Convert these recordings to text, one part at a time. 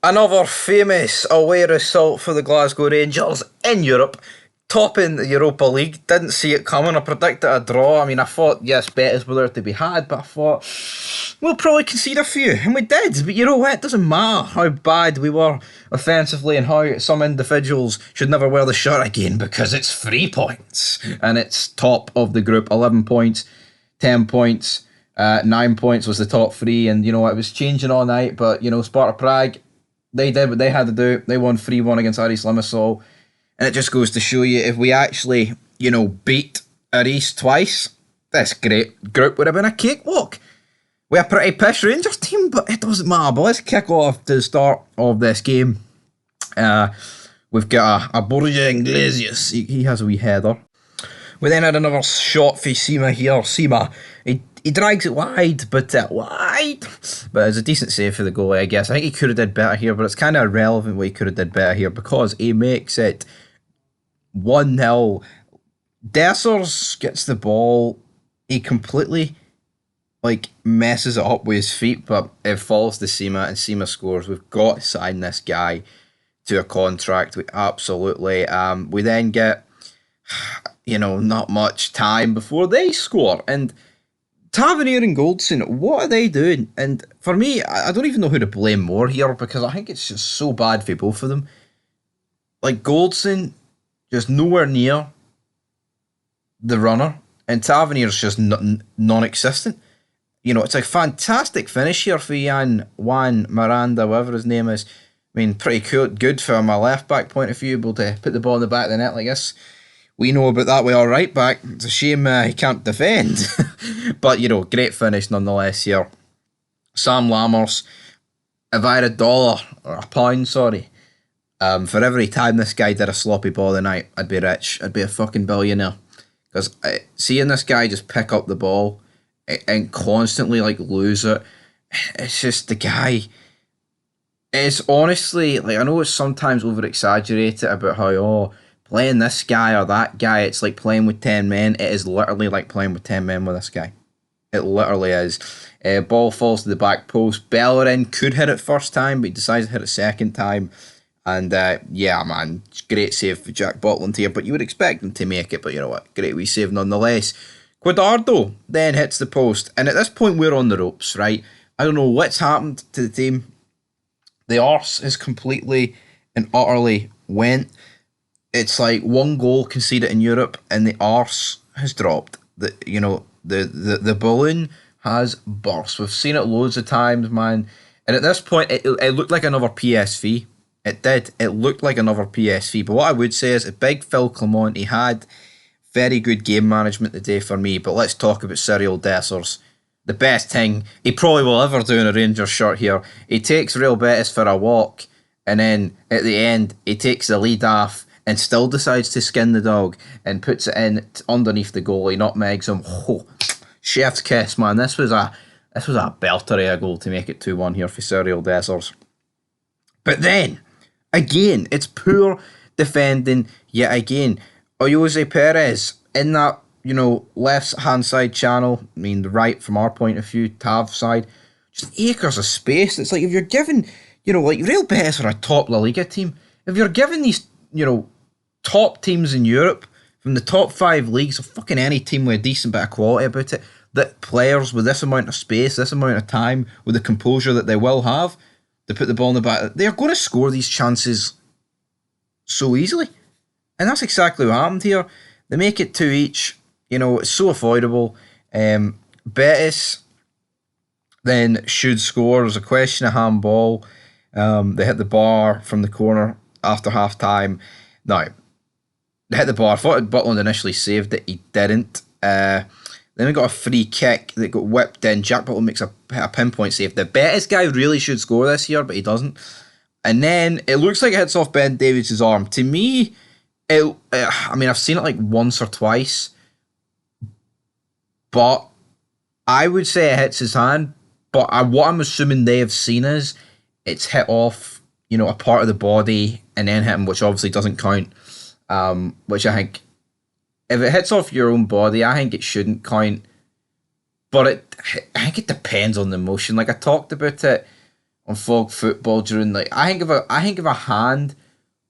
Another famous away result for the Glasgow Rangers in Europe, topping the Europa League. Didn't see it coming. I predicted a draw. I mean, I thought, yes, Betis were there to be had, but I thought we'll probably concede a few, and we did. But you know what? It doesn't matter how bad we were offensively and how some individuals should never wear the shirt again, because it's 3 points and it's top of the group. 11 points, 10 points. 9 points was the top three, and you know it was changing all night. But you know, Sparta Prague, they did what they had to do. They won 3-1 against Aris Limassol, and it just goes to show you, if we actually, you know, beat Aris twice, this great group would have been a cakewalk. We're a pretty pish Rangers team, but it doesn't matter. But let's kick off to the start of this game. We've got a Borja Iglesias. He has a wee header. We then had another shot for Sima here. Sima, he drags it wide, but wide. But it's a decent save for the goalie, I guess. I think he could have did better here, but it's kind of irrelevant what he could have did better here, because he makes it 1-0. Dessers gets the ball. He completely messes it up with his feet, but it falls to Sima, and Sima scores. We've got to sign this guy to a contract. We absolutely. We then get, not much time before they score. And Tavernier and Goldson, what are they doing? And for me, I don't even know who to blame more here, because I think it's just so bad for both of them. Like, Goldson, just nowhere near the runner, and Tavernier's just non-existent. It's a fantastic finish here for Juan Miranda, whatever his name is. I mean, pretty cool, good from a left-back point of view, able to put the ball in the back of the net like this. We know about that with our right back. It's a shame he can't defend. But, great finish nonetheless here. Sam Lammers, if I had £1, for every time this guy did a sloppy ball tonight, I'd be rich. I'd be a fucking billionaire. Because seeing this guy just pick up the ball and constantly lose it, it's just the guy. It's honestly, I know it's sometimes over exaggerated about how, playing this guy or that guy, it's like playing with 10 men. It is literally like playing with 10 men with this guy. It literally is. Ball falls to the back post. Bellerin could hit it first time, but he decides to hit it second time. And yeah, man, great save for Jack Butland here. But you would expect him to make it, but you know what? Great wee save nonetheless. Quadardo then hits the post. And at this point, we're on the ropes, right? I don't know what's happened to the team. The arse is completely and utterly went. It's like one goal conceded in Europe, and the arse has dropped. The balloon has burst. We've seen it loads of times, man. And at this point, it looked like another PSV. It did. It looked like another PSV. But what I would say is, a big Phil Clement, he had very good game management today for me. But let's talk about Cyril Dessers. The best thing he probably will ever do in a Rangers shirt here. He takes Real Betis for a walk, and then at the end, he takes the lead off and still decides to skin the dog and puts it in underneath the goalie, nutmegs him. Oh, chef's kiss, man. This was a belter of a goal to make it 2-1 here for Cyril Dessers. But then, again, it's poor defending yet again. Jose Perez in that, left-hand side channel, I mean, the right from our point of view, Tav side, just acres of space. It's like, if you're given, Real Betis are a top La Liga team. If you're given these, top teams in Europe from the top 5 leagues, or fucking any team with a decent bit of quality about it, that players with this amount of space, this amount of time, with the composure that they will have to put the ball in the back, they're going to score these chances so easily. And that's exactly what happened here. They make it 2 each. It's so avoidable. Betis then should score. There's a question of handball. They hit the bar from the corner after half time. Now, they hit the bar. I thought Butland initially saved it. He didn't. Then we got a free kick that got whipped in. Jack Butland makes a pinpoint save. The Betis guy really should score this year, but he doesn't. And then it looks like it hits off Ben Davies' arm. To me, I've seen it once or twice, but I would say it hits his hand. But what I'm assuming they have seen is it's hit off, a part of the body and then hit him, which obviously doesn't count. Which I think, if it hits off your own body, I think it shouldn't count. But I think it depends on the motion. I talked about it on fog football during like I think if a hand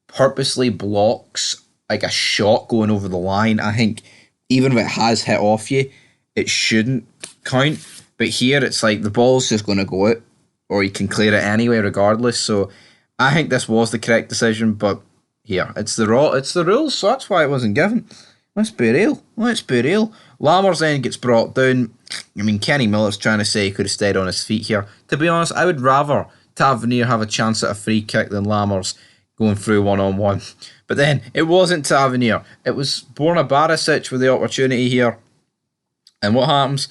purposely blocks like a shot going over the line, I think even if it has hit off you, it shouldn't count. But here it's like the ball's just going to go out, or you can clear it anyway, regardless. So I think this was the correct decision. But here it's the rules, so that's why it wasn't given. Let's be real. Let's be real. Lammers then gets brought down. I mean, Kenny Miller's trying to say he could have stayed on his feet here. To be honest, I would rather Tavernier have a chance at a free kick than Lammers going through one-on-one. But then, it wasn't Tavernier. It was Borna Barisic with the opportunity here. And what happens?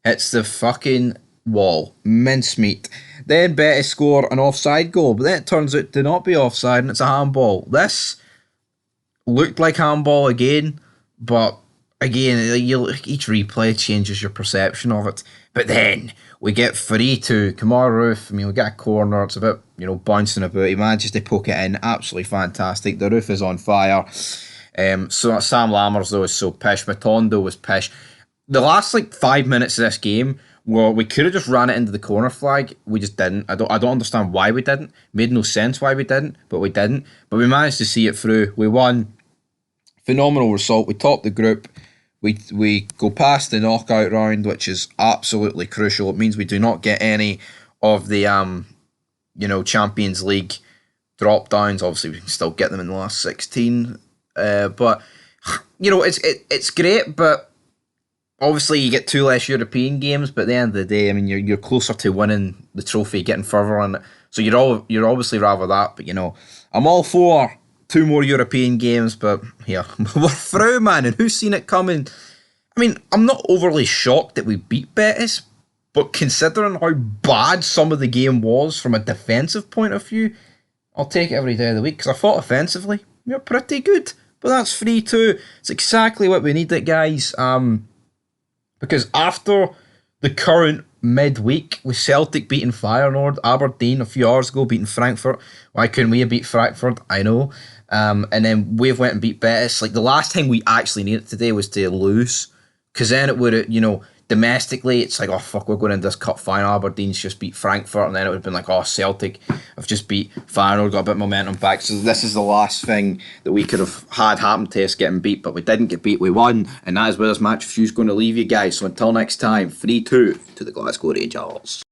Hits the fucking wall. Mincemeat. Then Betis score an offside goal. But then it turns out to not be offside and it's a handball. This looked like handball again. But again, each replay changes your perception of it. But then we get 3-2. Kamar Roof, I mean, we get a corner. It's a bit, bouncing about. He manages to poke it in. Absolutely fantastic. The roof is on fire. So Sam Lammers, though, is so pish. Matondo was pish. The last, 5 minutes of this game, well, we could have just ran it into the corner flag. We just didn't. I don't understand why we didn't. Made no sense why we didn't, but we didn't. But we managed to see it through. We won. Phenomenal result. We topped the group. We go past the knockout round, which is absolutely crucial. It means we do not get any of the Champions League drop downs. Obviously, we can still get them in the last 16. But it's great. But obviously, you get 2 less European games. But at the end of the day, I mean, you're closer to winning the trophy, getting further on it. So you're obviously rather that. But I'm all for 2 more European games, but here, we're through, man, and who's seen it coming? I mean, I'm not overly shocked that we beat Betis, but considering how bad some of the game was from a defensive point of view, I'll take it every day of the week, because I thought offensively, we're pretty good, but that's 3-2. It's exactly what we needed, guys, because after the current midweek, with Celtic beating Feyenoord, Aberdeen a few hours ago beating Frankfurt. Why couldn't we have beat Frankfurt? I know. And then we've went and beat Betis. The last time we actually needed today was to lose. Because then it would have, domestically, it's oh fuck, we're going into this cup final. Aberdeen's just beat Frankfurt. And then it would have been oh, Celtic have just beat Feyenoord, got a bit of momentum back. So this is the last thing that we could have had happen to us getting beat. But we didn't get beat, we won. And that is where this match review's going to leave you guys. So until next time, 3-2 to the Glasgow Rangers.